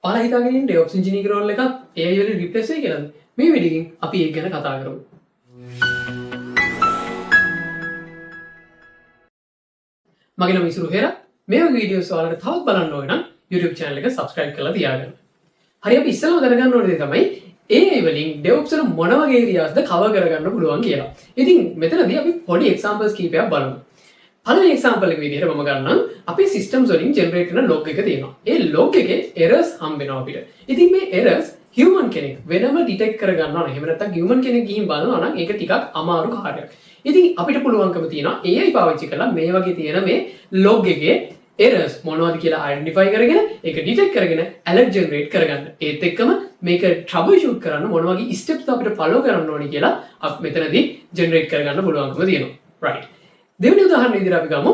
ඔයාලා හිතාගෙන ඉන්නේ DevOps engineer role එකක් AI වලින් replace වෙයි කියලාද? මේ වීඩියෝ එකෙන් අපි ඒක ගැන කතා කරමු. මගේ නම ඉසුරු හේරා. මේ වගේ වීඩියෝස් ඔයාලට තවත් බලන්න ඕන නම් YouTube channel එක subscribe කරලා තියාගන්න. හරි අපි ඉස්සෙල්ලාම දැනගන්න ඕනේ තමයි AI වලින් DevOps වල මොන වගේ areas ද cover කරගන්න පුළුවන් කියලා. ඉතින් මෙතනදී අපි පොඩි examples කීපයක් බලමු. පළවෙනි example එක විදිහට මම ගන්නම් අපේ systems වලින් generate කරන log එක තියෙනවා. ඒ log එකේ errors හම්බ වෙනවා අපිට. ඉතින් මේ errors human කෙනෙක් වෙනම detect කරගන්නවා නම් එහෙම නැත්නම් human කෙනෙක් ගිහින් බලනවා නම් ඒක ටිකක් අමාරු කාර්යයක්. ඉතින් අපිට පුළුවන්කම තියෙනවා AI පාවිච්චි කරලා මේ වගේ තියෙන මේ log එකේ errors මොනවද කියලා identify කරගෙන ඒක detect කරගෙන alert generate කරගන්න. ඒත් එක්කම මේක troubleshoot කරන්න මොන වගේ steps අපිට follow කරන්න ඕනේ කියලා අපි මෙතනදී generate කරගන්න පුළුවන්කම තියෙනවා. right. දෙවෙනි උදාහරණ විදිහට අපි ගමු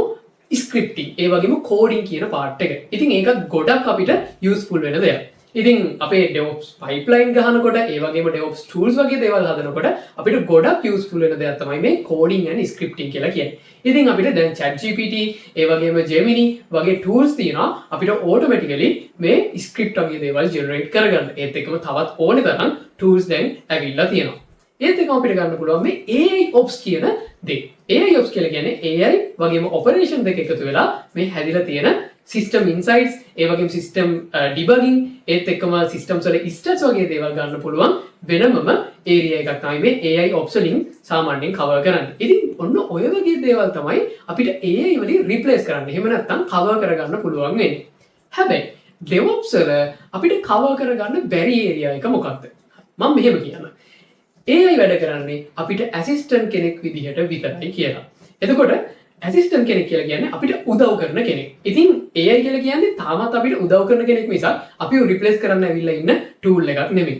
scripting. ඒ වගේම coding කියන part එක. ඉතින් ඒක ගොඩක් අපිට useful වෙන දෙයක්. ඉතින් අපේ DevOps pipeline ගහනකොට ඒ වගේම DevOps tools වගේ දේවල් හදනකොට අපිට ගොඩක් useful වෙන දෙයක් තමයි මේ coding and scripting කියලා කියන්නේ. ඉතින් අපිට දැන් ChatGPT ඒ වගේම Gemini වගේ tools තියෙනවා අපිට automatically මේ script වගේ දේවල් generate කරගන්න. ඒත් එක්කම තවත් ඕනේ තරම් tools දැන් ඇවිල්ලා තියෙනවා. ඒත් එක්කම අපිට ගන්න පුළුවන් මේ AI Ops කියන දේ. AI Ops කියලා කියන්නේ AI වගේම operation දෙක එකතු වෙලා මේ හැදිලා තියෙන system insights ඒ වගේම system debugging ඒත් එක්කම systems වල stats වගේ දේවල් ගන්න පුළුවන් වෙනමම area එකක් තමයි මේ AI Ops වලින් සාමාන්‍යයෙන් cover කරන්නේ. ඉතින් ඔන්න ඔය වගේ දේවල් තමයි අපිට AI වලින් replace කරන්න. එහෙම නැත්නම් cover කරගන්න පුළුවන් වෙන්නේ. හැබැයි DevOps වල අපිට cover කරගන්න බැරි area එක මොකක්ද? මම මෙහෙම කියනවා. AI වැඩ කරන්නේ අපිට assistant කෙනෙක් විදිහට විතරයි කියලා. එතකොට assistant කෙනෙක් කියලා කියන්නේ අපිට උදව් කරන කෙනෙක්. ඉතින් AI කියලා කියන්නේ තාමත් අපිට උදව් කරන කෙනෙක් මිසක් අපිව replace කරන්න ඇවිල්ලා ඉන්න tool එකක් නෙමෙයි.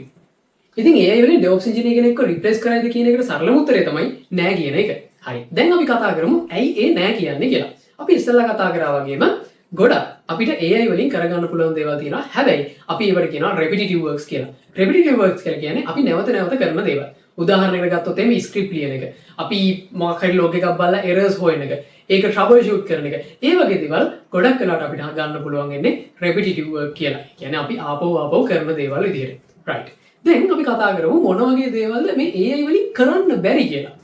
ඉතින් AI වලින් DevOps engineer කෙනෙක්ව replace කරයිද කියන එකට සරලම උත්තරය තමයි නෑ කියන එක. හරි. දැන් අපි කතා කරමු ඇයි ඒ නෑ කියන්නේ කියලා. අපි ඉස්සෙල්ලා කතා කරා වගේම ගොඩක් අපිට AI වලින් කරගන්න පුළුවන් දේවල් තියෙනවා. හැබැයි අපි ඒවට කියනවා repetitive works කියලා. repetitive works කියලා කියන්නේ අපි නැවත නැවත කරන දේවල්. උදාහරණයකට ගත්තොත් එimhe script ලියන එක. අපි මොකක් හරි log එකක් බලලා errors හොයන එක. ඒක troubleshoot කරන එක. ඒ වගේ දේවල් ගොඩක් වෙලාවට අපිට ගන්න පුළුවන් වෙන්නේ repetitive work කියලා. කියන්නේ අපි ආපහු කරන දේවල් විදිහට. right. දැන් අපි කතා කරමු මොන වගේ දේවල්ද මේ AI වලින් කරන්න බැරි කියලා.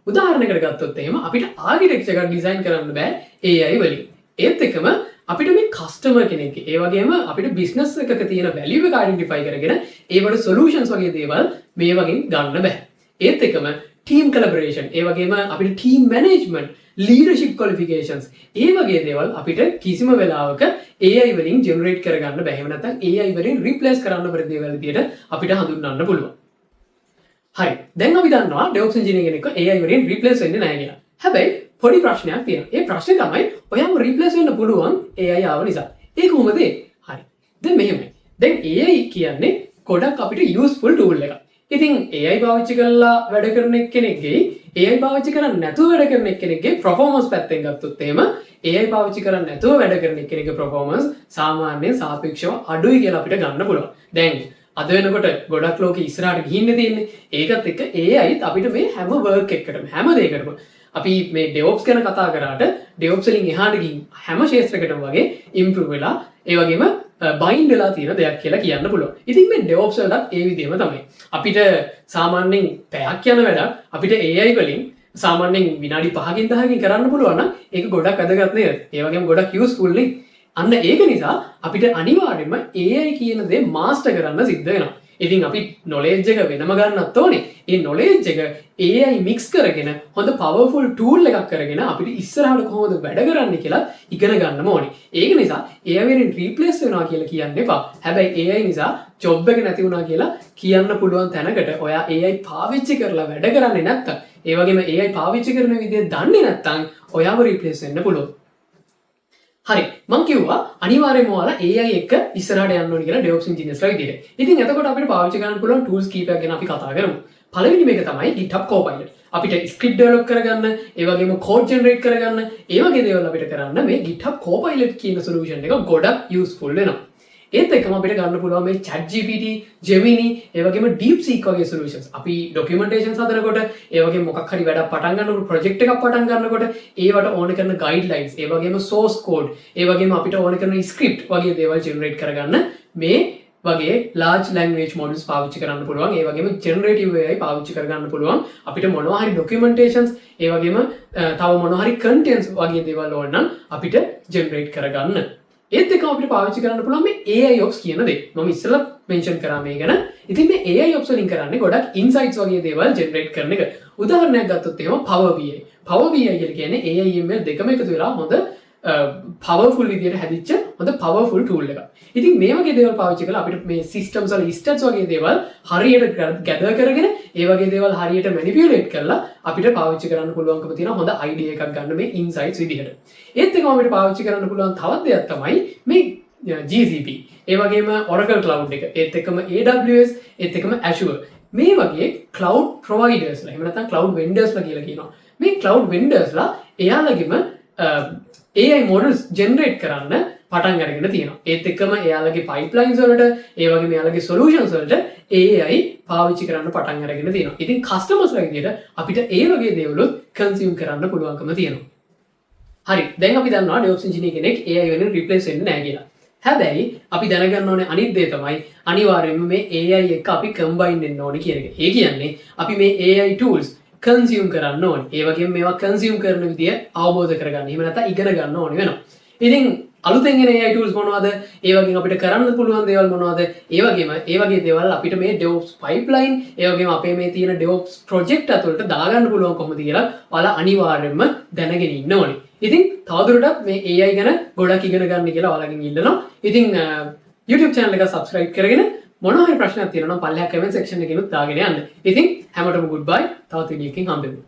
උදාහරණයකට ගත්තොත් එහෙම අපිට architecture එකක් design කරන්න බෑ AI වලින්. ඒත් එකම අපිට මේ කස්ටමර් කෙනෙක්ගේ ඒ වගේම අපිට බිස්නස් එකක තියෙන වැලියු එක අයිඩෙන්ටිෆයි කරගෙන ඒවට සොලියුෂන්ස් වගේ දේවල් මේ වගේ ගන්න බෑ. ඒත් එකම ටීම් කොලැබොරේෂන් ඒ වගේම අපිට ටීම් මැනේජ්මන්ට් ලීඩර්ෂිප් ක්වොලිෆිකේෂන්ස් ඒ වගේ දේවල් අපිට කිසිම වෙලාවක AI වලින් ජෙනරේට් කරගන්න බෑ. එහෙම නැත්නම් AI වලින් රිප්ලේස් කරන්න බැරි දේවල් විදියට අපිට හඳුන්වන්න පුළුවන්. හරි. දැන් අපි දන්නවා DevOps engineer කෙනෙක්ව AI වලින් රිප්ලේස් වෙන්නේ නැහැ කියලා. හැබැයි පොඩි ප්‍රශ්නයක් තියෙනවා. ඒ ප්‍රශ්නේ තමයි ඔයාම රිප්ලේස් වෙන්න පුළුවන් AI ආව නිසා. ඒ කොහොමද? හරි. දැන් මෙහෙමයි. දැන් AI කියන්නේ ගොඩක් අපිට useful tool එකක්. ඉතින් AI පාවිච්චි කරලා වැඩ කරන කෙනෙක්ගේ AI පාවිච්චි කරන්නේ නැතුව වැඩ කරන කෙනෙක්ගේ performance පැත්තෙන් ගත්තොත් එහෙම AI පාවිච්චි කරන්නේ නැතුව වැඩ කරන කෙනෙක්ගේ performance සාමාන්‍යයෙන් සාපේක්ෂව අඩුයි කියලා අපිට ගන්න පුළුවන්. දැන් අද වෙනකොට ගොඩක් ලෝකෙ ඉස්සරහට ගිහින් තියෙන්නේ. ඒකත් එක්ක AIත් අපිට මේ හැම work එකකටම හැම දෙයකටම අපි මේ DevOps ගැන කතා කරාට DevOps වලින් එහාට ගිහින් හැම ක්ෂේත්‍රයකටම වගේ improve වෙලා ඒ වගේම bind වෙලා තියෙන දෙයක් කියලා කියන්න පුළුවන්. ඉතින් මේ DevOps වලත් ඒ විදිහම තමයි. අපිට සාමාන්‍යයෙන් පැයක් යන වැඩක් අපිට AI වලින් සාමාන්‍යයෙන් විනාඩි 5කින් 10කින් කරන්න පුළුවන් නම් ඒක ගොඩක් වැදගත් නේද? ඒ වගේම ගොඩක් useful නේ. අන්න ඒක නිසා අපිට අනිවාර්යයෙන්ම AI කියන දේ master කරන්න සිද්ධ වෙනවා. ඉතින් අපි knowledge එක වෙනම ගන්නත් ඕනේ. ඒ knowledge එක AI mix කරගෙන හොඳ powerful tool එකක් කරගෙන අපිට ඉස්සරහට කොහොමද වැඩ කරන්නේ කියලා ඉගෙන ගන්නම ඕනේ. ඒක නිසා AI වලින් replace වෙනවා කියලා කියන්න එපා. හැබැයි AI නිසා job එක නැති වුණා කියලා කියන්න පුළුවන් තැනකට ඔයා AI පාවිච්චි කරලා වැඩ කරන්නේ නැත්තම් ඒ වගේම AI පාවිච්චි කරන විදිය දන්නේ නැත්තම් ඔයාව replace වෙන්න පුළුවන්. හරි මම කිව්වා අනිවාර්යයෙන්ම ඔයාලා AI එක්ක ඉස්සරහට යන්න ඕනේ කියලා DevOps engineersලා විදිහට. ඉතින් එතකොට අපිට පාවිච්චි කරන්න පුළුවන් tools කීපයක් ගැන අපි කතා කරමු. පළවෙනි මේක තමයි GitHub Copilot. අපිට script develop කරගන්න, ඒ වගේම code generate කරගන්න, ඒ වගේ දේවල් අපිට කරන්න මේ GitHub Copilot කියන solution එක ගොඩක් useful වෙනවා. ඒත් එක්කම අපිට ගන්න පුළුවන් මේ ChatGPT, Gemini, ඒ වගේම DeepSeek වගේ solutions. අපි documentations හදනකොට, ඒ වගේම මොකක් හරි වැඩක් පටන් ගන්නකොට, project එකක් පටන් ගන්නකොට, ඒවට ඕන කරන guidelines, ඒ වගේම source code, ඒ වගේම අපිට ඕන කරන script වගේ දේවල් generate කරගන්න මේ වගේ large language models පාවිච්චි කරන්න පුළුවන්. ඒ වගේම generative AI පාවිච්චි කරගන්න පුළුවන්. අපිට මොනවා හරි documentations, ඒ වගේම තව මොනවා හරි contents වගේ දේවල් ඕන නම් අපිට generate කරගන්න. ඒත් එකම අපිට පාවිච්චි කරන්න පුළුවන් මේ AI ops කියන දේ. මම ඉස්සෙල්ලා mention කරා මේ ගැන. ඉතින් මේ AI ops වලින් කරන්නේ ගොඩක් insights වගේ දේවල් generate කරන එක. උදාහරණයක් ගත්තොත් එහෙම Power BI. Power BI කියන්නේ AI ML දෙකම එකතු වෙලා හොඳ powerful විදියට හැදිච්ච හොඳ powerful tool එකක්. ඉතින් මේ වගේ දේවල් පාවිච්චි කරලා අපිට මේ systems වල stats වගේ දේවල් හරියට gather කරගෙන ඒ වගේ දේවල් හරියට manipulate කරලා අපිට පාවිච්චි කරන්න පුළුවන්කම තියෙන හොඳ idea එකක් ගන්න මේ insights විදිහට. ඒත් එකම අපිට පාවිච්චි කරන්න පුළුවන් තවත් දෙයක් තමයි මේ GCP. ඒ වගේම Oracle Cloud එක. ඒත් එකම AWS, ඒත් එකම Azure. මේ වගේ cloud providers ලා එහෙම නැත්නම් cloud vendors ලා කියලා කියනවා. මේ cloud vendors ලා එයාලගෙම AI models generate කරන්න පටන් අරගෙන තියෙනවා. ඒත් එක්කම එයාලගේ pipelines වලට, ඒ වගේම එයාලගේ solutions වලට AI පාවිච්චි කරන්න පටන් අරගෙන තියෙනවා. ඉතින් customers ලා විදියට අපිට ඒ වගේ දේවලුත් consume කරන්න පුළුවන්කම තියෙනවා. හරි. දැන් අපි දන්නවා DevOps engineer කෙනෙක් AI වෙනුවෙන් replace වෙන්නේ නැහැ කියලා. හැබැයි අපි දැනගන්න ඕනේ අනිත් දේ තමයි අනිවාර්යයෙන්ම මේ AI එක අපි combine වෙන්න ඕනේ කියන එක. ඒ කියන්නේ අපි මේ AI tools consume කරන්න ඕනේ. ඒ වගේම මේවා consume කරන විදිය අවබෝධ කරගන්න. එහෙම නැත්නම් ඉගෙන ගන්න ඕනේ වෙනවා. ඉතින් අලුතෙන් එන AI tools මොනවද? ඒ වගේම අපිට කරන්න පුළුවන් දේවල් මොනවද? ඒ වගේම ඒ වගේ දේවල් අපිට මේ DevOps pipeline, ඒ වගේම අපේ මේ තියෙන DevOps project ඇතුළට දාගන්න පුළුවන් කොහොමද කියලා ඔයාලා අනිවාර්යයෙන්ම දැනගෙන ඉන්න ඕනේ. ඉතින් තවදුරටත් මේ AI ගැන ගොඩක් ඉගෙන ගන්න කියලා ඔයාලගෙන් ඉල්ලනවා. ඉතින් YouTube channel එක subscribe කරගෙන මොනවා හරි ප්‍රශ්නයක් තියෙනවා නම් පල්ලෙහා comment section එකේනුත් දාගෙන යන්න. ඉතින් හැමෝටම goodbye. තවත් වීඩියෝ එකකින් හම්බෙමු.